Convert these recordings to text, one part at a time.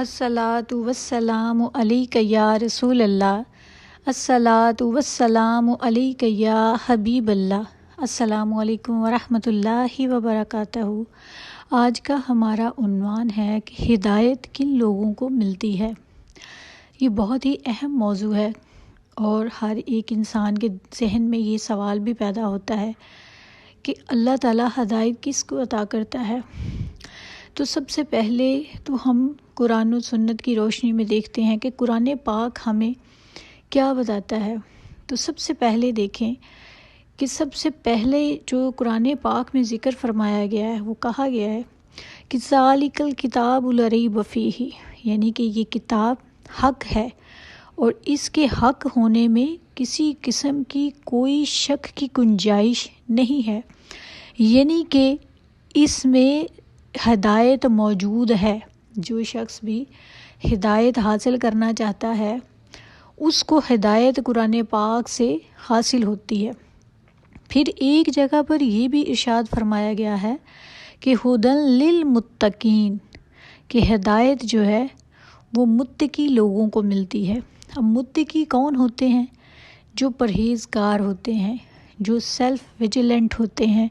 الصلاۃ والسلام علیک یا رسول اللہ، الصلاۃ والسلام علیک یا حبیب اللہ۔ السلام علیکم ورحمۃ اللہ وبرکاتہ۔ آج کا ہمارا عنوان ہے کہ ہدایت کن لوگوں کو ملتی ہے۔ یہ بہت ہی اہم موضوع ہے اور ہر ایک انسان کے ذہن میں یہ سوال بھی پیدا ہوتا ہے کہ اللہ تعالیٰ ہدایت کس کو عطا کرتا ہے۔ تو سب سے پہلے تو ہم قرآن و سنت کی روشنی میں دیکھتے ہیں کہ قرآن پاک ہمیں کیا بتاتا ہے۔ تو سب سے پہلے دیکھیں کہ سب سے پہلے جو قرآن پاک میں ذکر فرمایا گیا ہے وہ کہا گیا ہے کہ ذالک الکتاب لا ریب فیہ، یعنی کہ یہ کتاب حق ہے اور اس کے حق ہونے میں کسی قسم کی کوئی شک کی گنجائش نہیں ہے، یعنی کہ اس میں ہدایت موجود ہے۔ جو شخص بھی ہدایت حاصل کرنا چاہتا ہے اس کو ہدایت قرآن پاک سے حاصل ہوتی ہے۔ پھر ایک جگہ پر یہ بھی ارشاد فرمایا گیا ہے کہ ھدی للمتقین، کہ ہدایت جو ہے وہ متقی لوگوں کو ملتی ہے۔ اب متقی کون ہوتے ہیں؟ جو پرہیزگار ہوتے ہیں، جو سیلف ویجیلنٹ ہوتے ہیں،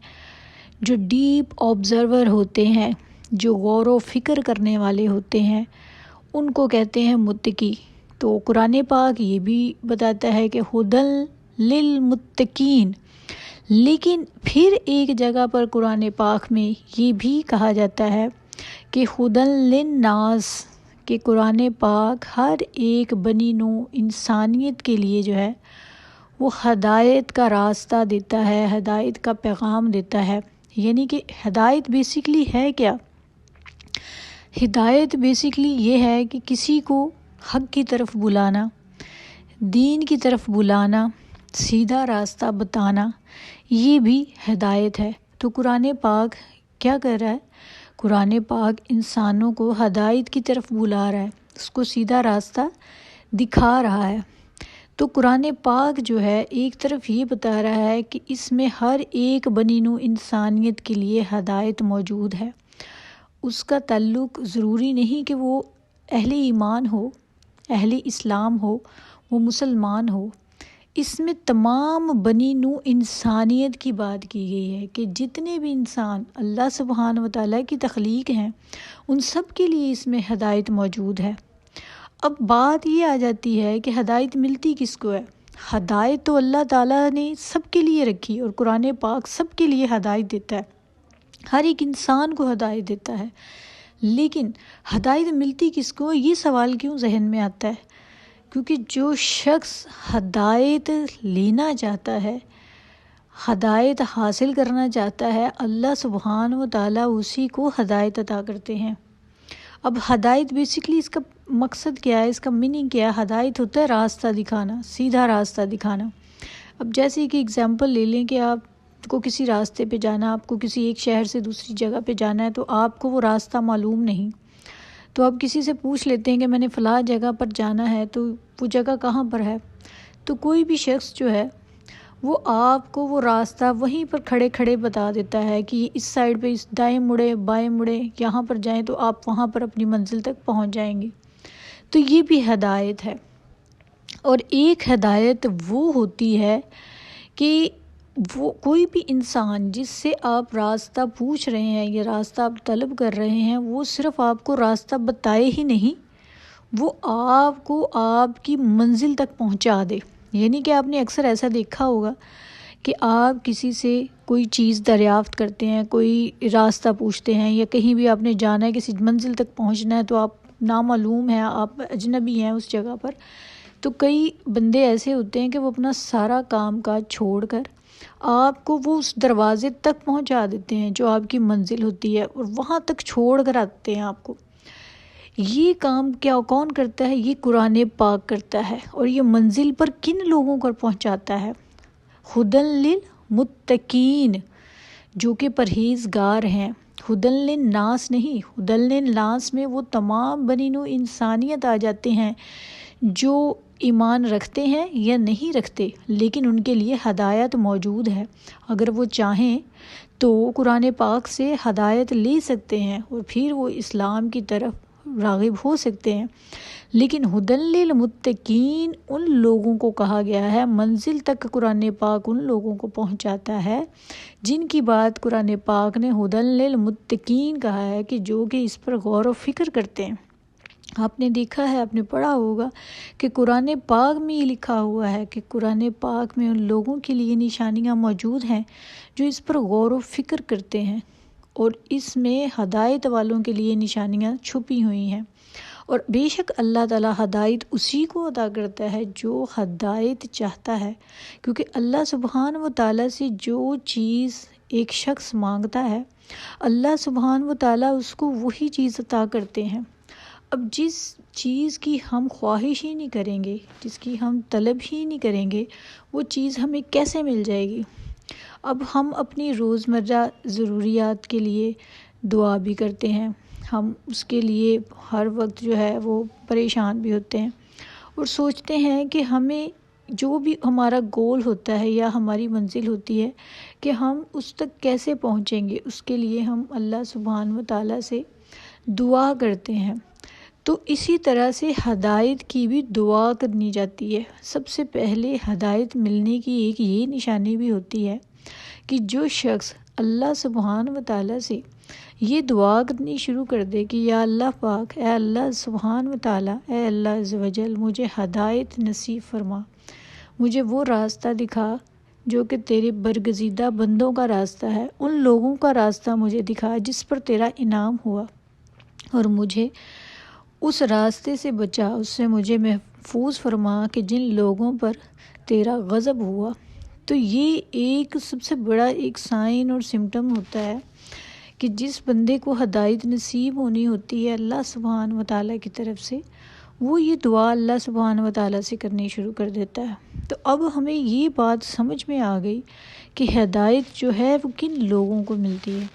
جو ڈیپ آبزرور ہوتے ہیں، جو غور و فکر کرنے والے ہوتے ہیں، ان کو کہتے ہیں متقی۔ تو قرآن پاک یہ بھی بتاتا ہے کہ ھدی للمتقین، لیکن پھر ایک جگہ پر قرآن پاک میں یہ بھی کہا جاتا ہے کہ ھدی للناس، کہ قرآن پاک ہر ایک بنی نوع انسانیت کے لیے جو ہے وہ ہدایت کا راستہ دیتا ہے، ہدایت کا پیغام دیتا ہے۔ یعنی کہ ہدایت بیسیکلی ہے کیا؟ ہدایت بیسیکلی یہ ہے کہ کسی کو حق کی طرف بلانا، دین کی طرف بلانا، سیدھا راستہ بتانا، یہ بھی ہدایت ہے۔ تو قرآن پاک کیا کر رہا ہے؟ قرآن پاک انسانوں کو ہدایت کی طرف بلا رہا ہے، اس کو سیدھا راستہ دکھا رہا ہے۔ تو قرآن پاک جو ہے ایک طرف یہ بتا رہا ہے کہ اس میں ہر ایک بنی نوع انسانیت کے لیے ہدایت موجود ہے۔ اس کا تعلق ضروری نہیں کہ وہ اہل ایمان ہو، اہل اسلام ہو، وہ مسلمان ہو۔ اس میں تمام بنی نوع انسانیت کی بات کی گئی ہے کہ جتنے بھی انسان اللہ سبحانہ وتعالیٰ کی تخلیق ہیں ان سب کے لیے اس میں ہدایت موجود ہے۔ اب بات یہ آ جاتی ہے کہ ہدایت ملتی کس کو ہے؟ ہدایت تو اللہ تعالیٰ نے سب کے لیے رکھی اور قرآن پاک سب کے لیے ہدایت دیتا ہے، ہر ایک انسان کو ہدایت دیتا ہے، لیکن ہدایت ملتی کس کو؟ یہ سوال کیوں ذہن میں آتا ہے؟ کیونکہ جو شخص ہدایت لینا چاہتا ہے، ہدایت حاصل کرنا چاہتا ہے، اللہ سبحانہ و تعالیٰ اسی کو ہدایت عطا کرتے ہیں۔ اب ہدایت بیسیکلی اس کا مقصد کیا ہے، اس کا میننگ کیا ہے؟ ہدایت ہوتا ہے راستہ دکھانا، سیدھا راستہ دکھانا۔ اب جیسے کہ اگزامپل لے لیں کہ آپ کو کسی راستے پہ جانا، آپ کو کسی ایک شہر سے دوسری جگہ پہ جانا ہے تو آپ کو وہ راستہ معلوم نہیں، تو آپ کسی سے پوچھ لیتے ہیں کہ میں نے فلاں جگہ پر جانا ہے، تو وہ جگہ کہاں پر ہے؟ تو کوئی بھی شخص جو ہے وہ آپ کو وہ راستہ وہیں پر کھڑے کھڑے بتا دیتا ہے کہ اس سائڈ پہ اس دائیں مڑے، بائیں مڑے، یہاں پر جائیں تو آپ وہاں پر اپنی منزل تک پہنچ جائیں گے۔ تو یہ بھی ہدایت ہے۔ اور ایک ہدایت وہ ہوتی ہے کہ وہ کوئی بھی انسان جس سے آپ راستہ پوچھ رہے ہیں یا راستہ آپ طلب کر رہے ہیں، وہ صرف آپ کو راستہ بتائے ہی نہیں، وہ آپ کو آپ کی منزل تک پہنچا دے۔ یعنی کہ آپ نے اکثر ایسا دیکھا ہوگا کہ آپ کسی سے کوئی چیز دریافت کرتے ہیں، کوئی راستہ پوچھتے ہیں یا کہیں بھی آپ نے جانا ہے، کسی منزل تک پہنچنا ہے، تو آپ نامعلوم ہیں، آپ اجنبی ہیں اس جگہ پر، تو کئی بندے ایسے ہوتے ہیں کہ وہ اپنا سارا کام کاج چھوڑ کر آپ کو وہ اس دروازے تک پہنچا دیتے ہیں جو آپ کی منزل ہوتی ہے، اور وہاں تک چھوڑ کر آتے ہیں آپ کو۔ یہ کام کون کرتا ہے؟ یہ قرآن پاک کرتا ہے۔ اور یہ منزل پر کن لوگوں کو پہنچاتا ہے؟ ھدی للمتقین، جو کہ پرہیزگار ہیں۔ ھدی للناس نہیں، ھدی للناس میں وہ تمام بنی نوع انسانیت آ جاتے ہیں جو ایمان رکھتے ہیں یا نہیں رکھتے، لیکن ان کے لیے ہدایت موجود ہے۔ اگر وہ چاہیں تو قرآن پاک سے ہدایت لے سکتے ہیں اور پھر وہ اسلام کی طرف راغب ہو سکتے ہیں، لیکن ہدی للمتقین ان لوگوں کو کہا گیا ہے، منزل تک قرآن پاک ان لوگوں کو پہنچاتا ہے جن کی بات قرآن پاک نے ہدی للمتقین کہا ہے، کہ جو کہ اس پر غور و فکر کرتے ہیں۔ آپ نے دیکھا ہے، آپ نے پڑھا ہوگا کہ قرآن پاک میں یہ لکھا ہوا ہے کہ قرآن پاک میں ان لوگوں کے لیے نشانیاں موجود ہیں جو اس پر غور و فکر کرتے ہیں، اور اس میں ہدایت والوں کے لیے نشانیاں چھپی ہوئی ہیں۔ اور بے شک اللہ تعالیٰ ہدایت اسی کو عطا کرتا ہے جو ہدایت چاہتا ہے، کیونکہ اللہ سبحانہ و تعالیٰ سے جو چیز ایک شخص مانگتا ہے، اللہ سبحانہ و تعالیٰ اس کو وہی چیز عطا کرتے ہیں۔ اب جس چیز کی ہم خواہش ہی نہیں کریں گے، جس کی ہم طلب ہی نہیں کریں گے، وہ چیز ہمیں کیسے مل جائے گی؟ اب ہم اپنی روزمرہ ضروریات کے لیے دعا بھی کرتے ہیں، ہم اس کے لیے ہر وقت جو ہے وہ پریشان بھی ہوتے ہیں اور سوچتے ہیں کہ ہمیں جو بھی ہمارا گول ہوتا ہے یا ہماری منزل ہوتی ہے کہ ہم اس تک کیسے پہنچیں گے، اس کے لیے ہم اللہ سبحانہ و تعالیٰ سے دعا کرتے ہیں۔ تو اسی طرح سے ہدایت کی بھی دعا کرنی جاتی ہے۔ سب سے پہلے ہدایت ملنے کی ایک یہ نشانی بھی ہوتی ہے کہ جو شخص اللہ سبحانہ و تعالیٰ سے یہ دعا کرنی شروع کر دے کہ یا اللہ پاک، اے اللہ سبحانہ و تعالیٰ، اے اللہ عز و جل، مجھے ہدایت نصیب فرما، مجھے وہ راستہ دکھا جو کہ تیرے برگزیدہ بندوں کا راستہ ہے، ان لوگوں کا راستہ مجھے دکھا جس پر تیرا انعام ہوا، اور مجھے اس راستے سے بچا، اس سے مجھے محفوظ فرما کہ جن لوگوں پر تیرا غضب ہوا۔ تو یہ ایک سب سے بڑا ایک سائن اور سمٹم ہوتا ہے کہ جس بندے کو ہدایت نصیب ہونی ہوتی ہے اللہ سبحانہ و تعالیٰ کی طرف سے، وہ یہ دعا اللہ سبحانہ و تعالیٰ سے کرنی شروع کر دیتا ہے۔ تو اب ہمیں یہ بات سمجھ میں آ گئی کہ ہدایت جو ہے وہ کن لوگوں کو ملتی ہے۔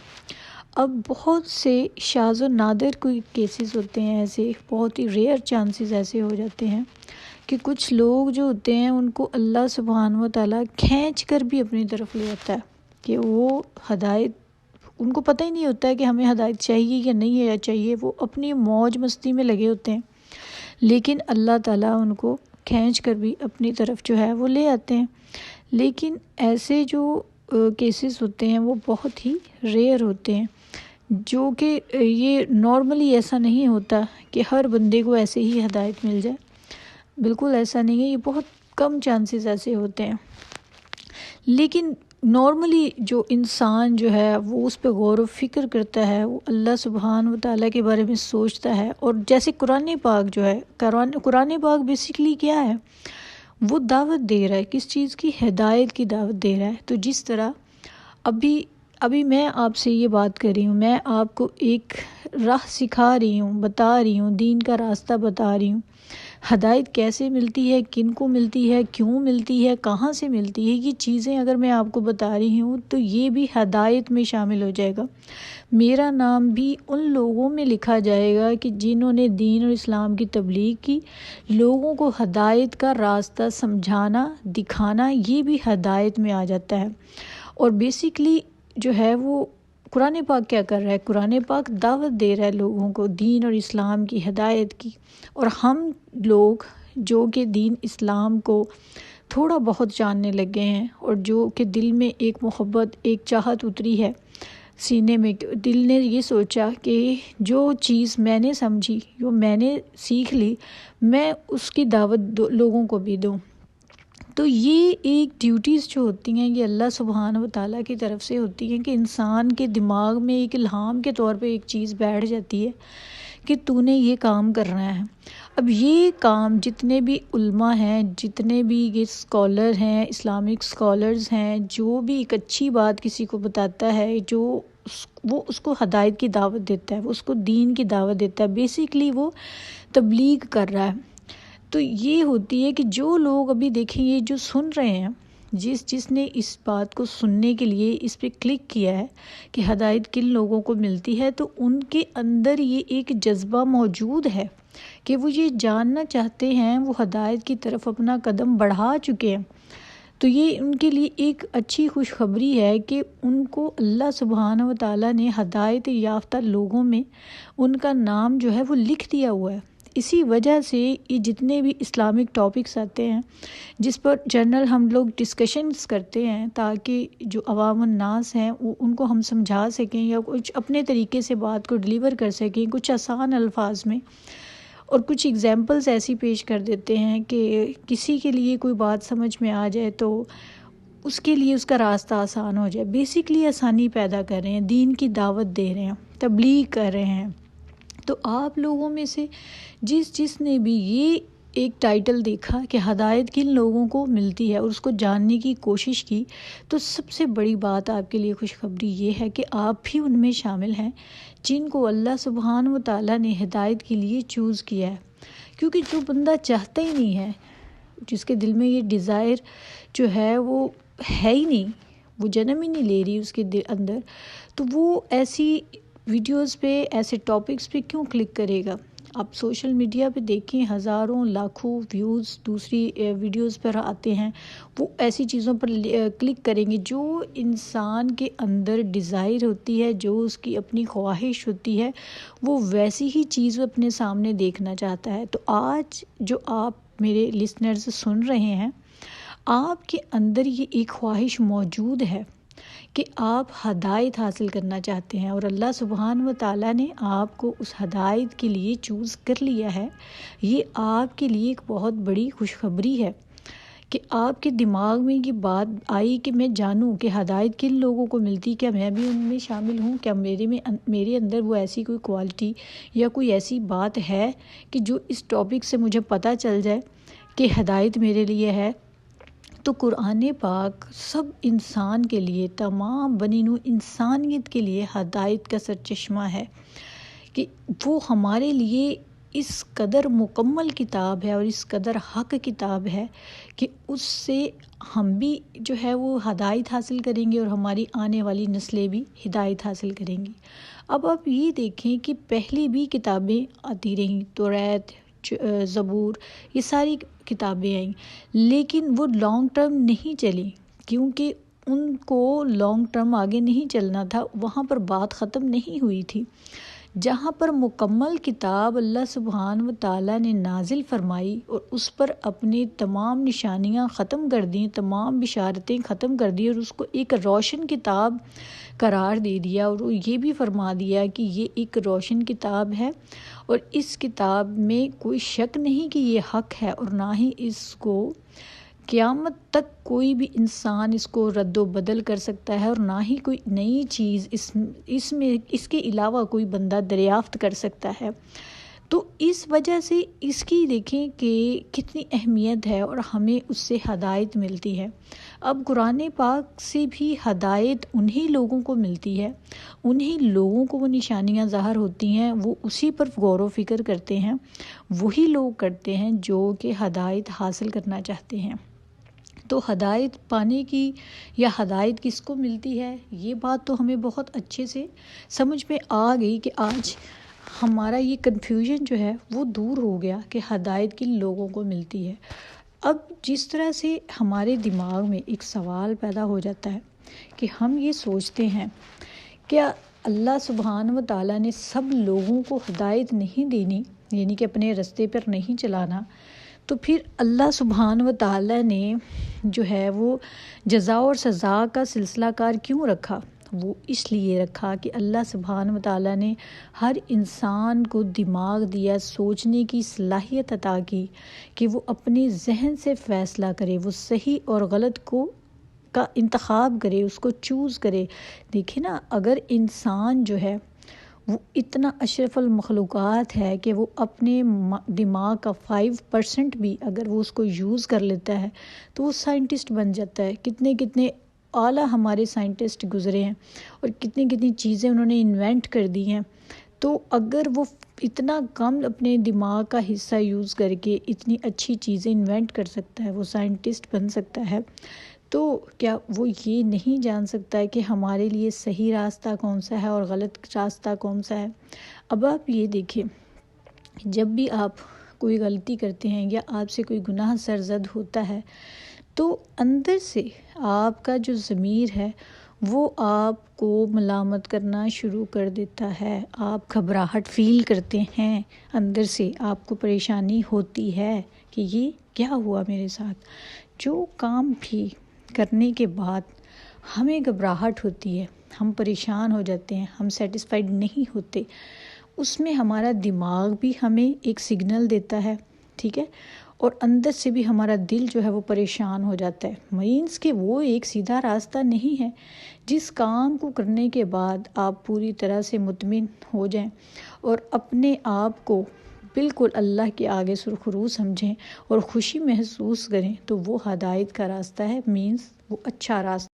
اب بہت سے شاذ و نادر کوئی کیسز ہوتے ہیں، ایسے بہت ہی ریئر چانسز ایسے ہو جاتے ہیں کہ کچھ لوگ جو ہوتے ہیں ان کو اللہ سبحانہ و تعالیٰ کھینچ کر بھی اپنی طرف لے آتا ہے کہ وہ ہدایت، ان کو پتہ ہی نہیں ہوتا ہے کہ ہمیں ہدایت چاہیے یا نہیں ہے یا چاہیے، وہ اپنی موج مستی میں لگے ہوتے ہیں، لیکن اللہ تعالیٰ ان کو کھینچ کر بھی اپنی طرف جو ہے وہ لے آتے ہیں۔ لیکن ایسے جو کیسز ہوتے ہیں وہ بہت ہی ریئر ہوتے ہیں، جو کہ یہ نارملی ایسا نہیں ہوتا کہ ہر بندے کو ایسے ہی ہدایت مل جائے، بالکل ایسا نہیں ہے، یہ بہت کم چانسز ایسے ہوتے ہیں۔ لیکن نارملی جو انسان جو ہے وہ اس پہ غور و فکر کرتا ہے، وہ اللہ سبحانہ و تعالیٰ کے بارے میں سوچتا ہے، اور جیسے قرآن پاک جو ہے، قرآن پاک بیسیکلی کیا ہے، وہ دعوت دے رہا ہے، کس چیز کی؟ ہدایت کی دعوت دے رہا ہے۔ تو جس طرح ابھی میں آپ سے یہ بات کر رہی ہوں، میں آپ کو ایک راہ سکھا رہی ہوں، بتا رہی ہوں، دین کا راستہ بتا رہی ہوں۔ ہدایت کیسے ملتی ہے، کن کو ملتی ہے، کیوں ملتی ہے، کہاں سے ملتی ہے، یہ چیزیں اگر میں آپ کو بتا رہی ہوں تو یہ بھی ہدایت میں شامل ہو جائے گا۔ میرا نام بھی ان لوگوں میں لکھا جائے گا کہ جنہوں نے دین اور اسلام کی تبلیغ کی، لوگوں کو ہدایت کا راستہ سمجھانا، دکھانا، یہ بھی ہدایت میں آ جاتا ہے۔ اور بیسیکلی جو ہے وہ قرآن پاک کیا کر رہا ہے؟ قرآن پاک دعوت دے رہا ہے لوگوں کو دین اور اسلام کی، ہدایت کی، اور ہم لوگ جو کہ دین اسلام کو تھوڑا بہت جاننے لگے ہیں اور جو کہ دل میں ایک محبت، ایک چاہت اتری ہے سینے میں، دل نے یہ سوچا کہ جو چیز میں نے سمجھی، جو میں نے سیکھ لی، میں اس کی دعوت لوگوں کو بھی دوں۔ تو یہ ایک ڈیوٹیز جو ہوتی ہیں یہ اللہ سبحانہ و تعالیٰ کی طرف سے ہوتی ہیں کہ انسان کے دماغ میں ایک الہام کے طور پہ ایک چیز بیٹھ جاتی ہے کہ تو نے یہ کام کرنا ہے۔ اب یہ کام جتنے بھی علماء ہیں، جتنے بھی یہ اسکالر ہیں، اسلامک اسکالرز ہیں، جو بھی ایک اچھی بات کسی کو بتاتا ہے، جو وہ اس کو ہدایت کی دعوت دیتا ہے، وہ اس کو دین کی دعوت دیتا ہے، بیسیکلی وہ تبلیغ کر رہا ہے۔ تو یہ ہوتی ہے کہ جو لوگ ابھی دیکھیں یہ جو سن رہے ہیں، جس نے اس بات کو سننے کے لیے اس پہ کلک کیا ہے کہ ہدایت کن لوگوں کو ملتی ہے، تو ان کے اندر یہ ایک جذبہ موجود ہے کہ وہ یہ جاننا چاہتے ہیں، وہ ہدایت کی طرف اپنا قدم بڑھا چکے ہیں۔ تو یہ ان کے لیے ایک اچھی خوشخبری ہے کہ ان کو اللہ سبحانہ و تعالیٰ نے ہدایت یافتہ لوگوں میں ان کا نام جو ہے وہ لکھ دیا ہوا ہے۔ اسی وجہ سے یہ جتنے بھی اسلامک ٹاپکس آتے ہیں جس پر جنرل ہم لوگ ڈسکشنز کرتے ہیں تاکہ جو عوام الناس ہیں ان کو ہم سمجھا سکیں یا کچھ اپنے طریقے سے بات کو ڈلیور کر سکیں کچھ آسان الفاظ میں، اور کچھ ایگزامپلز ایسی پیش کر دیتے ہیں کہ کسی کے لیے کوئی بات سمجھ میں آ جائے تو اس کے لیے اس کا راستہ آسان ہو جائے۔ بیسکلی آسانی پیدا کر رہے ہیں، دین کی دعوت دے رہے ہیں، تبلیغ کر رہے ہیں۔ تو آپ لوگوں میں سے جس نے بھی یہ ایک ٹائٹل دیکھا کہ ہدایت کن لوگوں کو ملتی ہے اور اس کو جاننے کی کوشش کی، تو سب سے بڑی بات آپ کے لیے خوشخبری یہ ہے کہ آپ بھی ان میں شامل ہیں جن کو اللہ سبحانہ و تعالیٰ نے ہدایت کے لیے چوز کیا ہے۔ کیونکہ جو بندہ چاہتا ہی نہیں ہے، جس کے دل میں یہ ڈیزائر جو ہے وہ ہے ہی نہیں، وہ جنم ہی نہیں لے رہی اس کے دل اندر، تو وہ ایسی ویڈیوز پہ ایسے ٹاپکس پہ کیوں کلک کرے گا؟ آپ سوشل میڈیا پہ دیکھیں، ہزاروں لاکھوں ویوز دوسری ویڈیوز پر آتے ہیں، وہ ایسی چیزوں پر کلک کریں گے جو انسان کے اندر ڈیزائر ہوتی ہے، جو اس کی اپنی خواہش ہوتی ہے، وہ ویسی ہی چیز اپنے سامنے دیکھنا چاہتا ہے۔ تو آج جو آپ میرے لسنرز سن رہے ہیں، آپ کے اندر یہ ایک خواہش موجود ہے کہ آپ ہدایت حاصل کرنا چاہتے ہیں، اور اللہ سبحانہ و تعالیٰ نے آپ کو اس ہدایت کے لیے چوز کر لیا ہے۔ یہ آپ کے لیے ایک بہت بڑی خوشخبری ہے کہ آپ کے دماغ میں یہ بات آئی کہ میں جانوں کہ ہدایت کن لوگوں کو ملتی، کیا میں بھی ان میں شامل ہوں، کیا میرے اندر وہ ایسی کوئی کوالٹی یا کوئی ایسی بات ہے کہ جو اس ٹاپک سے مجھے پتہ چل جائے کہ ہدایت میرے لیے ہے۔ تو قرآن پاک سب انسان کے لیے، تمام بنی نوع انسانیت کے لیے ہدایت کا سرچشمہ ہے کہ وہ ہمارے لیے اس قدر مکمل کتاب ہے اور اس قدر حق کتاب ہے کہ اس سے ہم بھی جو ہے وہ ہدایت حاصل کریں گے اور ہماری آنے والی نسلیں بھی ہدایت حاصل کریں گی۔ اب آپ یہ دیکھیں کہ پہلے بھی کتابیں آتی رہیں، توریت، زبور، یہ ساری کتابیں آئیں، لیکن وہ لانگ ٹرم نہیں چلی کیونکہ ان کو لانگ ٹرم آگے نہیں چلنا تھا، وہاں پر بات ختم نہیں ہوئی تھی۔ جہاں پر مکمل کتاب اللہ سبحانہ و تعالیٰ نے نازل فرمائی اور اس پر اپنی تمام نشانیاں ختم کر دیں، تمام بشارتیں ختم کر دی اور اس کو ایک روشن کتاب قرار دے دیا، اور یہ بھی فرما دیا کہ یہ ایک روشن کتاب ہے اور اس کتاب میں کوئی شک نہیں کہ یہ حق ہے، اور نہ ہی اس کو قیامت تک کوئی بھی انسان اس کو رد و بدل کر سکتا ہے، اور نہ ہی کوئی نئی چیز اس کے علاوہ کوئی بندہ دریافت کر سکتا ہے۔ تو اس وجہ سے اس کی دیکھیں کہ کتنی اہمیت ہے اور ہمیں اس سے ہدایت ملتی ہے۔ اب قرآن پاک سے بھی ہدایت انہی لوگوں کو ملتی ہے، انہی لوگوں کو وہ نشانیاں ظاہر ہوتی ہیں، وہ اسی پر غور و فکر کرتے ہیں، وہی لوگ کرتے ہیں جو کہ ہدایت حاصل کرنا چاہتے ہیں۔ تو ہدایت پانے کی یا ہدایت کس کو ملتی ہے، یہ بات تو ہمیں بہت اچھے سے سمجھ میں آ گئی کہ آج ہمارا یہ کنفیوژن جو ہے وہ دور ہو گیا کہ ہدایت کن لوگوں کو ملتی ہے۔ اب جس طرح سے ہمارے دماغ میں ایک سوال پیدا ہو جاتا ہے کہ ہم یہ سوچتے ہیں کیا اللہ سبحانہ و تعالیٰ نے سب لوگوں کو ہدایت نہیں دینی، یعنی کہ اپنے رستے پر نہیں چلانا، تو پھر اللہ سبحانہ و تعالیٰ نے جو ہے وہ جزا اور سزا کا سلسلہ کار کیوں رکھا؟ وہ اس لیے رکھا کہ اللہ سبحانہ و تعالیٰ نے ہر انسان کو دماغ دیا، سوچنے کی صلاحیت عطا کی کہ وہ اپنے ذہن سے فیصلہ کرے، وہ صحیح اور غلط کا انتخاب کرے، اس کو چوز کرے۔ دیکھیں نا، اگر انسان جو ہے وہ اتنا اشرف المخلوقات ہے کہ وہ اپنے دماغ کا 5% بھی اگر وہ اس کو یوز کر لیتا ہے تو وہ سائنٹسٹ بن جاتا ہے۔ کتنے اعلیٰ ہمارے سائنٹسٹ گزرے ہیں اور کتنی چیزیں انہوں نے انوینٹ کر دی ہیں۔ تو اگر وہ اتنا کم اپنے دماغ کا حصہ یوز کر کے اتنی اچھی چیزیں انوینٹ کر سکتا ہے، وہ سائنٹسٹ بن سکتا ہے، تو کیا وہ یہ نہیں جان سکتا ہے کہ ہمارے لیے صحیح راستہ کون سا ہے اور غلط راستہ کون سا ہے؟ اب آپ یہ دیکھیں، جب بھی آپ کوئی غلطی کرتے ہیں یا آپ سے کوئی گناہ سرزد ہوتا ہے تو اندر سے آپ کا جو ضمیر ہے وہ آپ کو ملامت کرنا شروع کر دیتا ہے، آپ گھبراہٹ فیل کرتے ہیں، اندر سے آپ کو پریشانی ہوتی ہے کہ یہ کیا ہوا میرے ساتھ۔ جو کام بھی کرنے کے بعد ہمیں گھبراہٹ ہوتی ہے، ہم پریشان ہو جاتے ہیں، ہم سیٹسفائیڈ نہیں ہوتے، اس میں ہمارا دماغ بھی ہمیں ایک سگنل دیتا ہے، ٹھیک ہے، اور اندر سے بھی ہمارا دل جو ہے وہ پریشان ہو جاتا ہے۔ مینس کہ وہ ایک سیدھا راستہ نہیں ہے۔ جس کام کو کرنے کے بعد آپ پوری طرح سے مطمئن ہو جائیں اور اپنے آپ کو بالکل اللہ کے آگے سرخرو سمجھیں اور خوشی محسوس کریں، تو وہ ہدایت کا راستہ ہے، مینس وہ اچھا راستہ